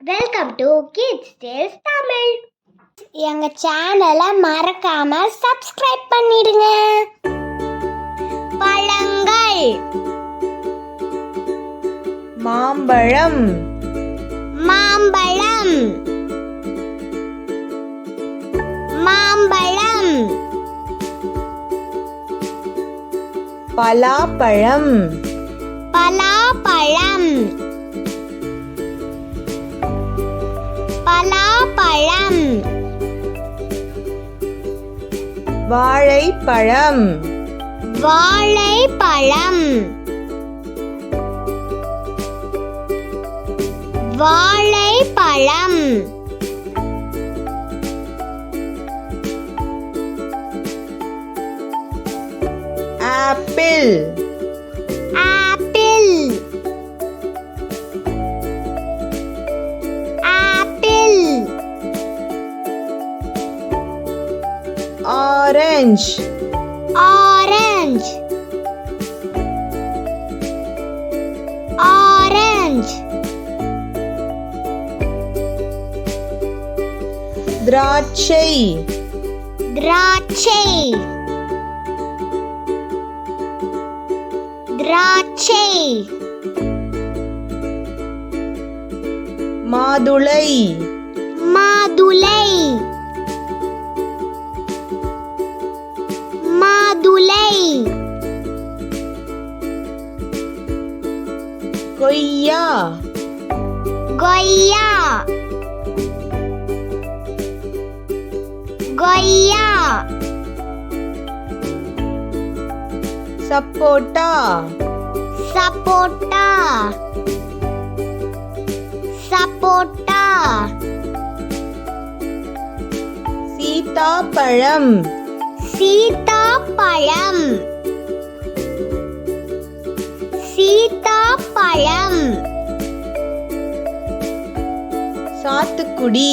Welcome to kids tales Tamil. எங்க சேனலை மறக்காம சப்ஸ்கிரைப் பண்ணிடுங்க. பழங்கள்: மாம்பழம், மாம்பழம், மாம்பழம், பலாப்பழம், பலாப்பழம், பலாப்பழம், வாழைப்பழம், வாழைப்பழம், வாழைப்பழம், apple, apple, apple, orange, orange, orange, திராட்சை, திராட்சை, திராட்சை, மாதுளை, மாதுளை, மாதுளை, கொய்யா, கொய்யா, கொய்யா, சப்போட்டா, சப்போட்டா, சப்போட்டா, சீதாப்பழம், சீதாப்பழம், சீதாப்பழம், சாத்துக்குடி,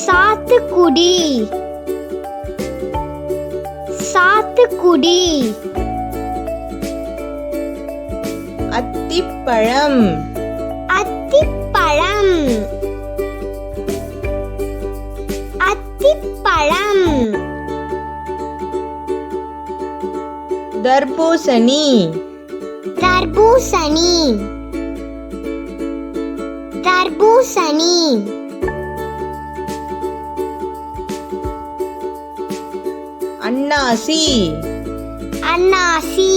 சாத்துக்குடி, சாத்துக்குடி, அத்திப்பழம், அத்திப்பழம், அத்திப்பழம், தர்பூசணி, தர்பூசணி, தர்பூசணி, அன்னாசி, அன்னாசி,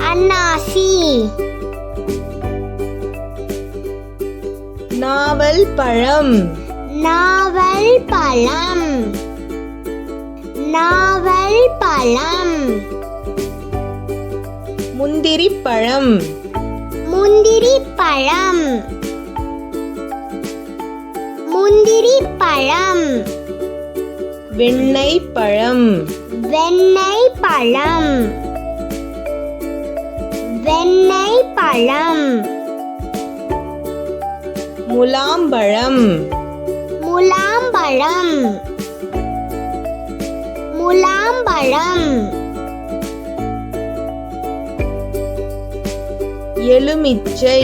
அன்னாசி, நாவல் பழம், நாவல் பழம், நாவல் பழம், முந்திரி பழம், முந்திரி பழம், முந்திரி பழம், வெண்ணெய் பழம், வெண்ணெய் பழம், வெண்ணெய் பழம், முலாம்பழம், முலாம்பழம், முலாம்பழம், எலுமிச்சை,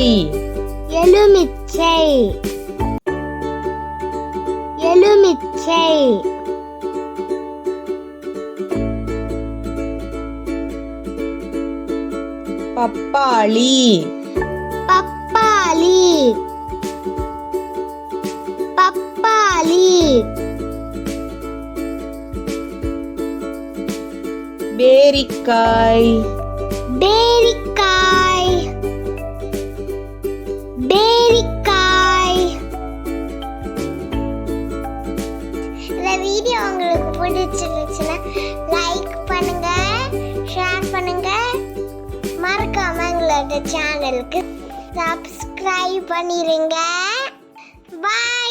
எலுமிச்சை, எலுமிச்சை, பப்பாளி, பப்பாளி, பப்பாளி, பேரிக்காய், பேரிக்காய், பேரிக்காய். இந்த வீடியோ உங்களுக்கு பிடிச்சிருந்துச்சுன்னா லைக் பண்ணுங்க, ஷேர் பண்ணுங்க, மறக்காம எங்களோட சேனலுக்கு சப்ஸ்கிரைப் பண்ணிருங்க. பாய்.